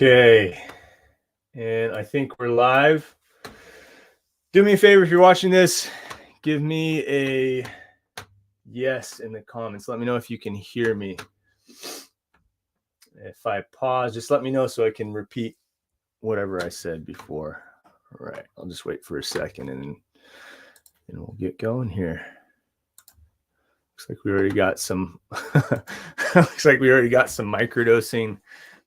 Okay, and I think we're live. Do me a favor if you're watching this, give me a yes in the comments. Let me know if you can hear me. If I pause, just let me know so I can repeat whatever I said before. All right, I'll just wait for a second and we'll get going here. Looks like we already got some microdosing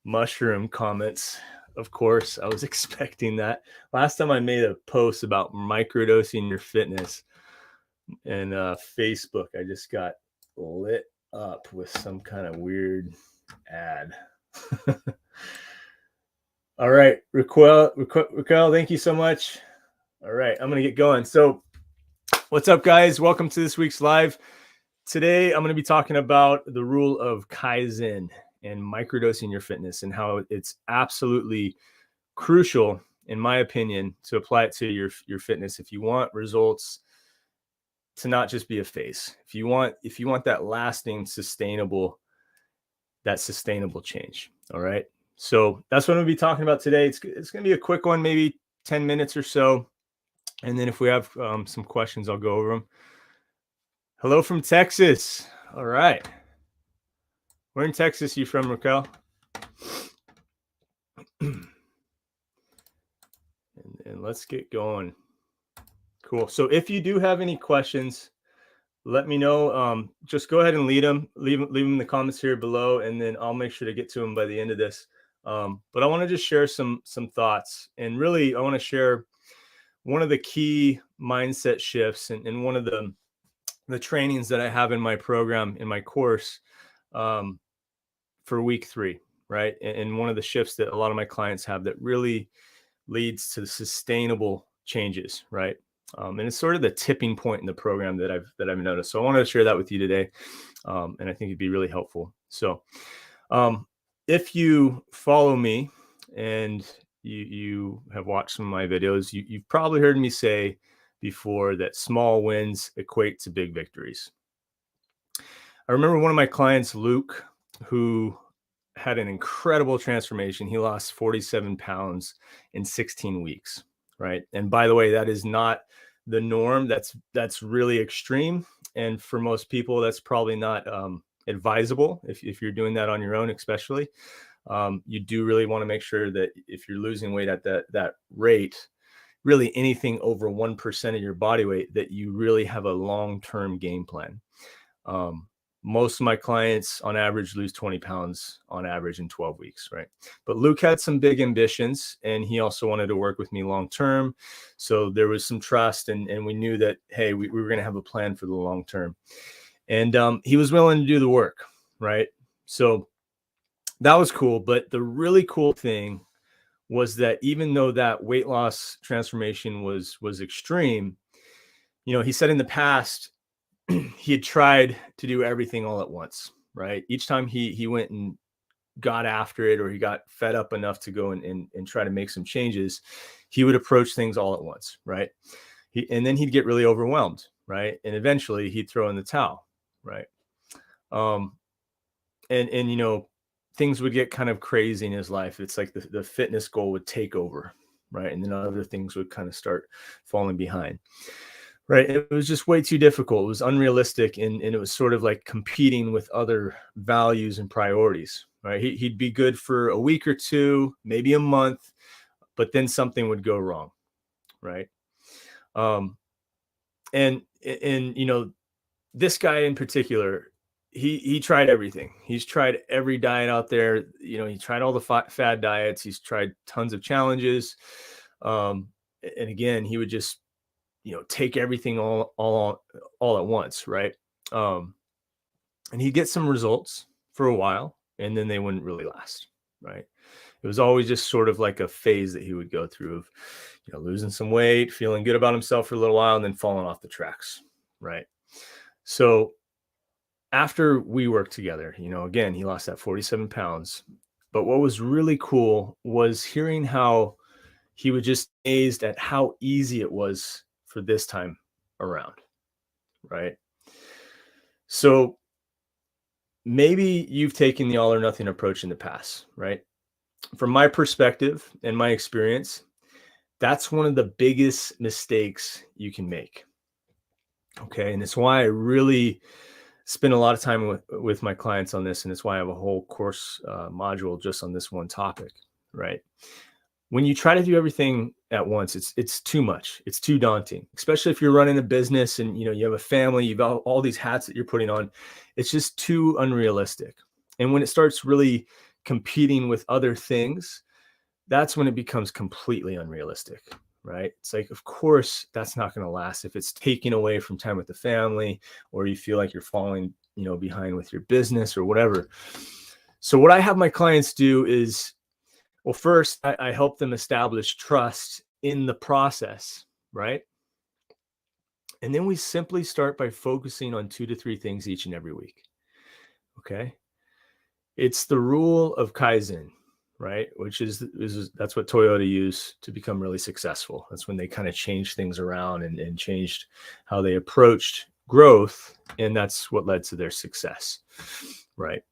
mushroom comments. Of course, I was expecting that. Last time I made a post about microdosing your fitness and Facebook, I just got lit up with some kind of weird ad. All right, Raquel, thank you so much. All right, I'm gonna get going. So what's up, guys? Welcome to this week's live. Today, I'm going to be talking about the rule of Kaizen and microdosing your fitness and how it's absolutely crucial, in my opinion, to apply it to your fitness if you want results to not just be a phase. If you want that lasting, sustainable change. All right. So that's what I'm going to be talking about today. It's going to be a quick one, maybe 10 minutes or so. And then if we have some questions, I'll go over them. Hello from Texas. All right. Where in Texas are you from, Raquel? and let's get going. Cool. So if you do have any questions, let me know. Just go ahead and leave them in the comments here below, and then I'll make sure to get to them by the end of this. But I want to just share some thoughts, and really I want to share one of the key mindset shifts and one of the trainings that I have in my program, in my course, for week 3, right? And one of the shifts that a lot of my clients have that really leads to sustainable changes, right? And it's sort of the tipping point in the program that I've noticed. So I wanted to share that with you today, and I think it'd be really helpful. So, if you follow me and you have watched some of my videos, you've probably heard me say before that small wins equate to big victories. I remember one of my clients, Luke, who had an incredible transformation. He lost 47 pounds in 16 weeks, right? And by the way, that is not the norm. That's really extreme. And for most people, that's probably not advisable if you're doing that on your own, especially. You do really want to make sure that if you're losing weight at that rate, really anything over 1% of your body weight, that you really have a long-term game plan. Most of my clients on average lose 20 pounds on average in 12 weeks, right? But Luke had some big ambitions, and he also wanted to work with me long-term. So there was some trust, and we knew that, hey, we were going to have a plan for the long term. And he was willing to do the work, right? So that was cool. But the really cool thing was that even though that weight loss transformation was extreme, he said in the past, he had tried to do everything all at once, right? Each time he went and got after it, or he got fed up enough to go and try to make some changes, he would approach things all at once, right? And then he'd get really overwhelmed, right? And eventually he'd throw in the towel, right? And things would get kind of crazy in his life. It's like the fitness goal would take over, right? And then other things would kind of start falling behind. Right. It was just way too difficult. It was unrealistic. And it was sort of like competing with other values and priorities. Right. He'd be good for a week or two, maybe a month, but then something would go wrong. Right. And this guy in particular, he tried everything. He's tried every diet out there. He tried all the fad diets. He's tried tons of challenges. And again, he would just take everything all at once, right? And he'd get some results for a while, and then they wouldn't really last, right? It was always just sort of like a phase that he would go through of, losing some weight, feeling good about himself for a little while, and then falling off the tracks, right? So after we worked together, again, he lost that 47 pounds. But what was really cool was hearing how he was just amazed at how easy it was for this time around, right? So maybe you've taken the all or nothing approach in the past, right? from my perspective and my experience, that's one of the biggest mistakes you can make. Okay. And it's why I really spend a lot of time with my clients on this. And it's why I have a whole course module just on this one topic, right? When you try to do everything at once, it's too much. It's too daunting, especially if you're running a business and you have a family, you've got all these hats that you're putting on. It's just too unrealistic. And when it starts really competing with other things, that's when it becomes completely unrealistic, right? It's like, of course, that's not going to last if it's taking away from time with the family, or you feel like you're falling, behind with your business or whatever. So what I have my clients do is, well, first, I help them establish trust in the process, right? And then we simply start by focusing on 2 to 3 things each and every week. Okay. It's the rule of Kaizen, right? Which is that's what Toyota used to become really successful. That's when they kind of changed things around and changed how they approached growth. And that's what led to their success, right?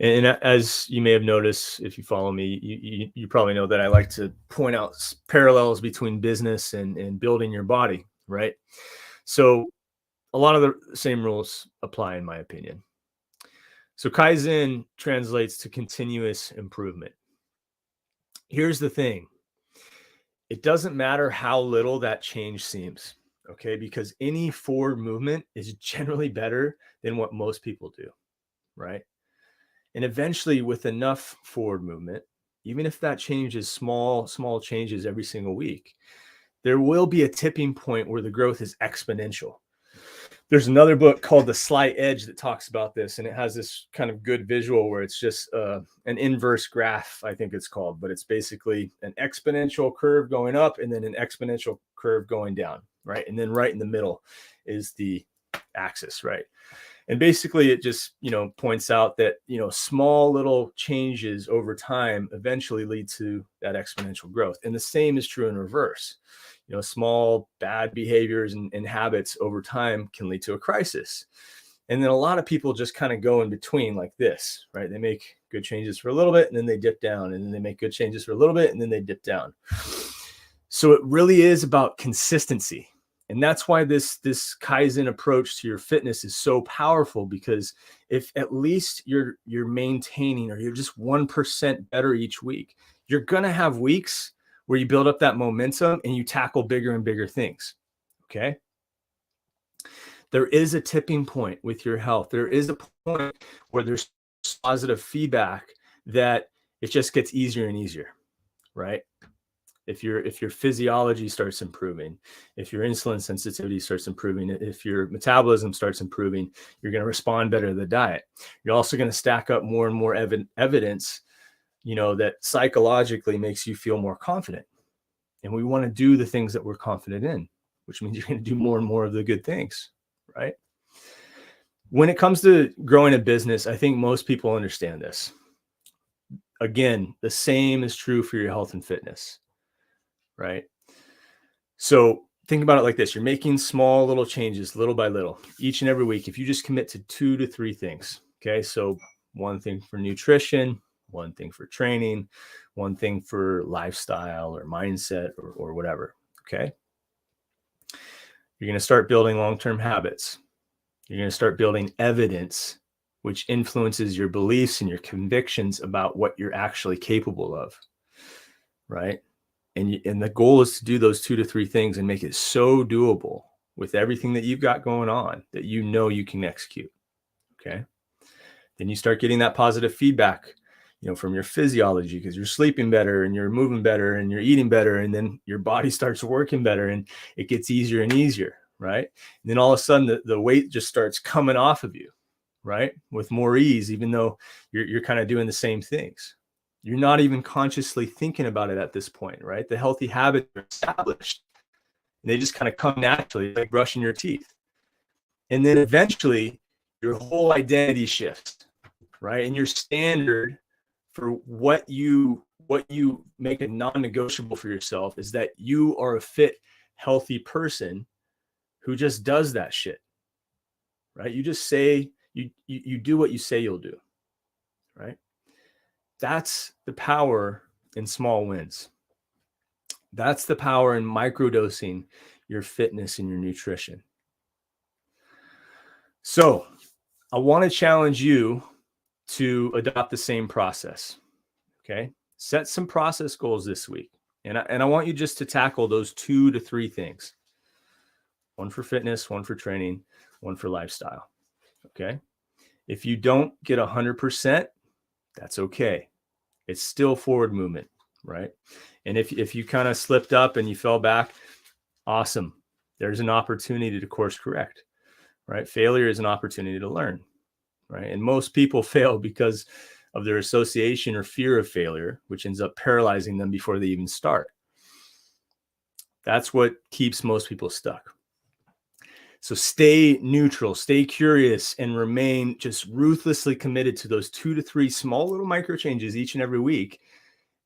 And as you may have noticed, if you follow me, you probably know that I like to point out parallels between business and building your body, right? So a lot of the same rules apply, in my opinion. So Kaizen translates to continuous improvement. Here's the thing. It doesn't matter how little that change seems, okay? Because any forward movement is generally better than what most people do, right? And eventually, with enough forward movement, even if that change is small changes every single week, there will be a tipping point where the growth is exponential. There's another book called The Slight Edge that talks about this, and it has this kind of good visual where it's just an inverse graph, I think it's called, but it's basically an exponential curve going up and then an exponential curve going down, right? And then right in the middle is the axis, right? And basically it just, points out that, small little changes over time eventually lead to that exponential growth. And the same is true in reverse. Small bad behaviors and habits over time can lead to a crisis. And then a lot of people just kind of go in between like this, right? They make good changes for a little bit and then they dip down, and then they make good changes for a little bit and then they dip down. So it really is about consistency. And that's why this Kaizen approach to your fitness is so powerful, because if at least you're maintaining, or you're just 1% better each week, you're going to have weeks where you build up that momentum and you tackle bigger and bigger things. Okay. There is a tipping point with your health. There is a point where there's positive feedback that it just gets easier and easier, right? If your physiology starts improving, if your insulin sensitivity starts improving, if your metabolism starts improving, you're going to respond better to the diet. You're also going to stack up more and more evidence, that psychologically makes you feel more confident. And we want to do the things that we're confident in, which means you're going to do more and more of the good things, right? When it comes to growing a business, I think most people understand this. Again, the same is true for your health and fitness. Right? So think about it like this. You're making small little changes little by little each and every week. If you just commit to 2 to 3 things, okay? So one thing for nutrition, one thing for training, one thing for lifestyle or mindset or whatever, okay? You're going to start building long-term habits. You're going to start building evidence, which influences your beliefs and your convictions about what you're actually capable of, right? And the goal is to do those 2 to 3 things and make it so doable with everything that you've got going on that you can execute. Okay. Then you start getting that positive feedback, from your physiology, because you're sleeping better and you're moving better and you're eating better. And then your body starts working better and it gets easier and easier. Right. And then all of a sudden the weight just starts coming off of you, right, with more ease, even though you're kind of doing the same things. You're not even consciously thinking about it at this point, right? The healthy habits are established and they just kind of come naturally, like brushing your teeth. And then eventually your whole identity shifts, right? And your standard for what you make a non-negotiable for yourself is that you are a fit, healthy person who just does that shit, right? You just say, you do what you say you'll do, right? That's the power in small wins. That's the power in microdosing your fitness and your nutrition. So I want to challenge you to adopt the same process. Okay. Set some process goals this week. And I want you just to tackle those 2 to 3 things. One for fitness, one for training, one for lifestyle. Okay. If you don't get 100%, that's okay. It's still forward movement, right? And if you kind of slipped up and you fell back, awesome. There's an opportunity to course correct, right? Failure is an opportunity to learn, right? And most people fail because of their association or fear of failure, which ends up paralyzing them before they even start. That's what keeps most people stuck. So stay neutral, stay curious, and remain just ruthlessly committed to those 2 to 3 small little micro changes each and every week.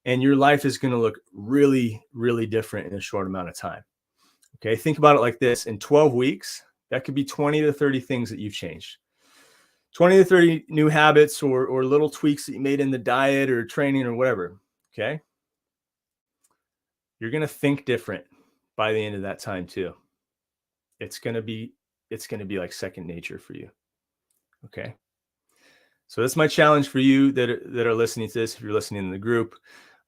And your life is going to look really, really different in a short amount of time. Okay. Think about it like this. In 12 weeks, that could be 20 to 30 things that you've changed. 20 to 30 new habits or little tweaks that you made in the diet or training or whatever. Okay. You're going to think different by the end of that time too. It's going to be like second nature for you. Okay. So that's my challenge for you that are listening to this. If you're listening in the group,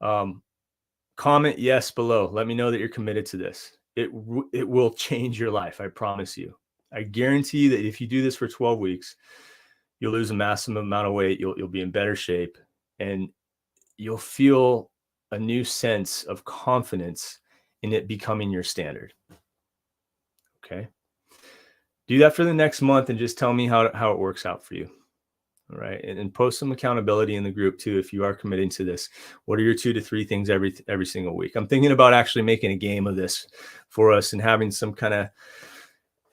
comment yes below. Let me know that you're committed to this. It will change your life. I promise you. I guarantee you that if you do this for 12 weeks, you'll lose a massive amount of weight. You'll be in better shape, and you'll feel a new sense of confidence in it becoming your standard. Okay. Do that for the next month and just tell me how it works out for you. All right. And post some accountability in the group too. If you are committing to this, what are your 2 to 3 things every single week? I'm thinking about actually making a game of this for us and having some kind of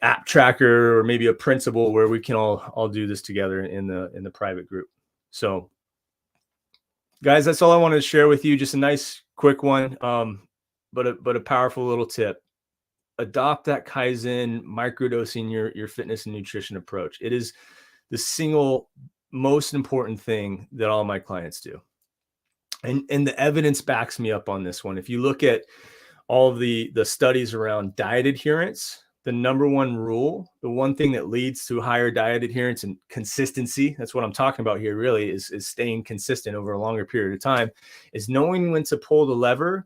app tracker or maybe a principle where we can all do this together in the private group. So guys, that's all I wanted to share with you. Just a nice quick one. But a powerful little tip. Adopt that Kaizen microdosing your fitness and nutrition approach. It is the single most important thing that all my clients do. And the evidence backs me up on this one. If you look at all of the studies around diet adherence, the number one rule, the one thing that leads to higher diet adherence and consistency, that's what I'm talking about here really, is staying consistent over a longer period of time, is knowing when to pull the lever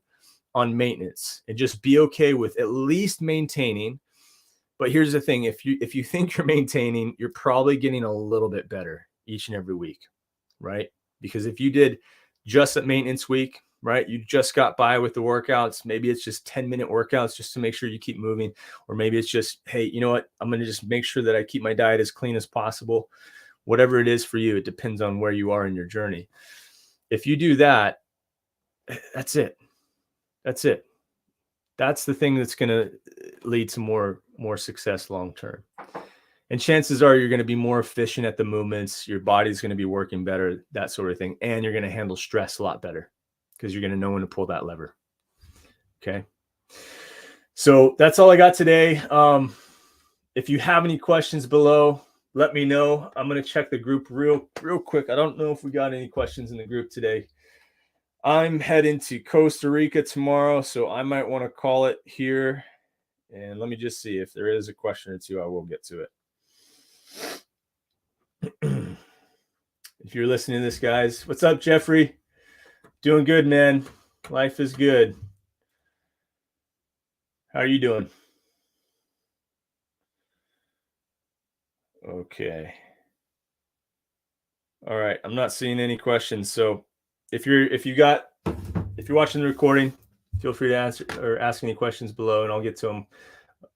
on maintenance and just be okay with at least maintaining. But here's the thing, if you think you're maintaining, you're probably getting a little bit better each and every week, right? Because if you did just a maintenance week, right, you just got by with the workouts, maybe it's just 10-minute workouts just to make sure you keep moving, or maybe it's just, hey, you know what, I'm going to just make sure that I keep my diet as clean as possible. Whatever it is for you, it depends on where you are in your journey. If you do that, that's it. That's the thing that's going to lead to more success long term. And chances are you're going to be more efficient at the movements. Your body's going to be working better, that sort of thing. And you're going to handle stress a lot better because you're going to know when to pull that lever. Okay. So that's all I got today. If you have any questions below, let me know. I'm going to check the group real quick. I don't know if we got any questions in the group today. I'm heading to Costa Rica tomorrow, so I might want to call it here. And let me just see if there is a question or two. I will get to it. If you're listening to this, guys, what's up, Jeffrey? Doing good, man. Life is good. How are you doing? Okay. All right. I'm not seeing any questions. So if you're watching the recording, feel free to answer or ask any questions below, and I'll get to them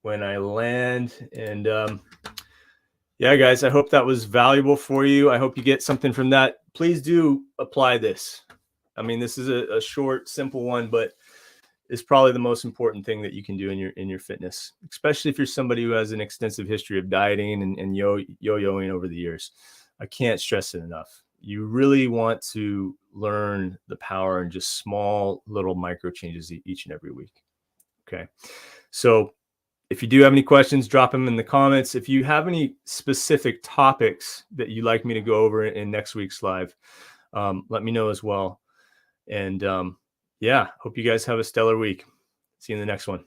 when I land. And yeah, guys, I hope that was valuable for you. I hope you get something from that. Please do apply this. I mean, this is a short, simple one, but it's probably the most important thing that you can do in your fitness, especially if you're somebody who has an extensive history of dieting and yo-yoing over the years. I can't stress it enough. You really want to learn the power in just small little micro changes each and every week. Okay. So if you do have any questions, drop them in the comments. If you have any specific topics that you'd like me to go over in next week's live, let me know as well. And yeah, hope you guys have a stellar week. See you in the next one.